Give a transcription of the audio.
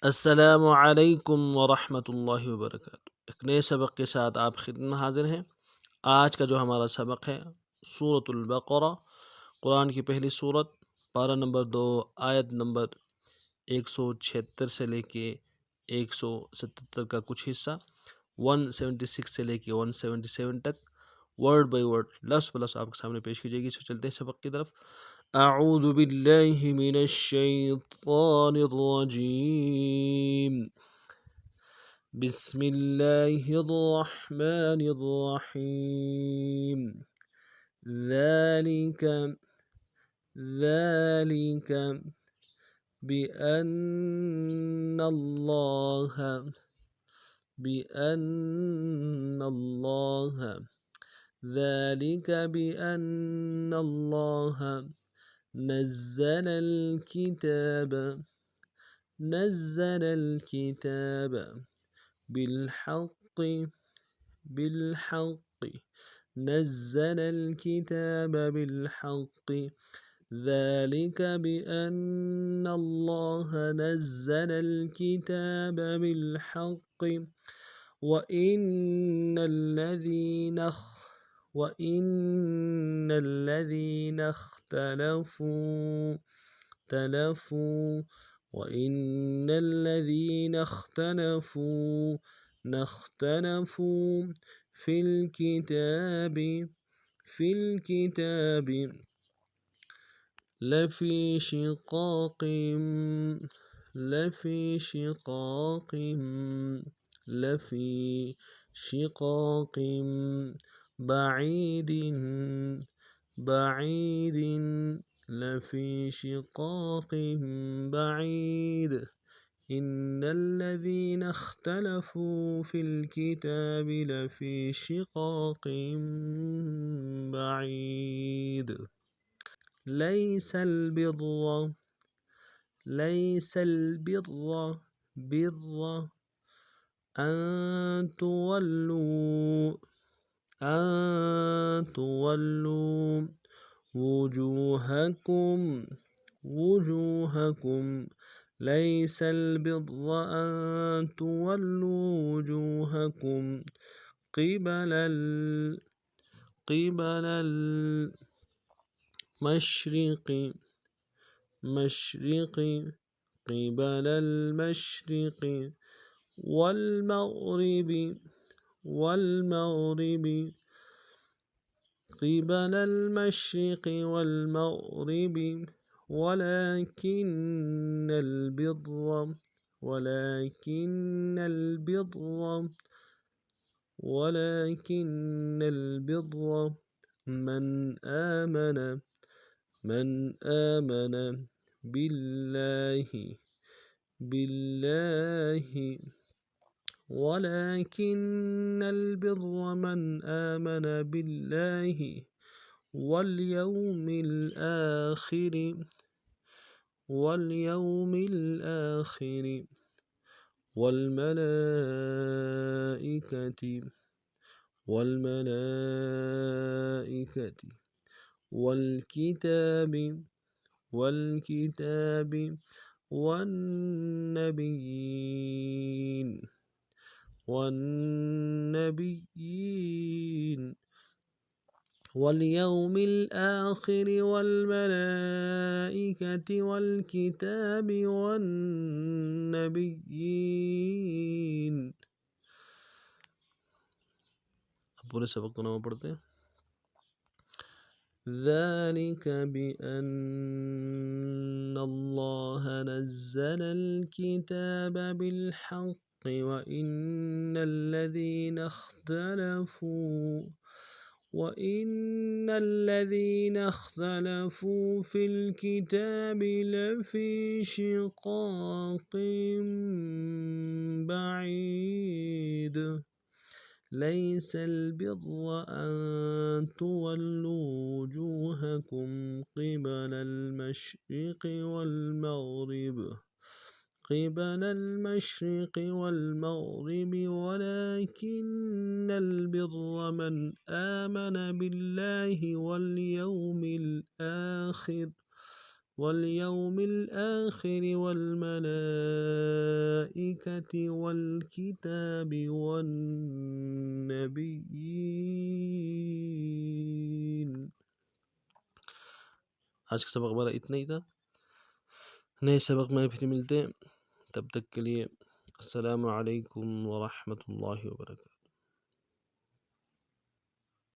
अस्सलामु अलैकुम वरहमतुल्लाहि वबरकातुहू। एक नए सबक के साथ आप खिदमत में हाजिर हैं। आज का जो हमारा सबक है सूरतुल बक़रा, कुरान की पहली सूरत, पारा नंबर 2, आयत नंबर 176 से लेके 177 का कुछ हिस्सा, 176 से लेके 177 तक वर्ड बाय वर्ड लफ्ज़ ब लफ्ज़ आपके सामने पेश की जाएगी। सो चलते हैं सबक की तरफ। अऊज़ु बिल्लाहि मिनश शैतानिर रजीम। बिस्मिल्लाहिर रहमानिर रहीम। ज़ालिक ज़ालिक बिअन्नल्लाह बिअन्नल्लाह ذلك بأن الله نزل الكتاب بالحق نزل الكتاب بالحق ذلك بأن الله نزل الكتاب بالحق وإن الذين اختلفوا في الكتاب لفي شقاق بعيد إن الذين اختلفوا في الكتاب لفي شقاق بعيد. ليس البر أن تولوا وجوهكم ليس البر أن تولوا وجوهكم قبل المشرق والمغرب ولكن البر من آمن بالله واليوم الآخر والملائكة والكتاب والنبيين واليوم الآخر والملائكة والكتاب والنبيين. अब पूरे सबक को नाम पढ़ते हैं। ذلك بأن الله نزل الكتاب بالحق وإن الذين اختلفوا في الكتاب لفي شقاق بعيد. ليس البر أن تولوا وجوهكم قبل المشرق والمغرب ولكن البر من آمن بالله واليوم الآخر واليوم الآخر والملائكة والكتاب والنبيين। आज का सबक हमारा इतना ही था। नए सबक में फिर मिलते हैं, तब तक के लिए अस्सलामु अलैकुम व रहमतुल्लाहि व बरकातुहू।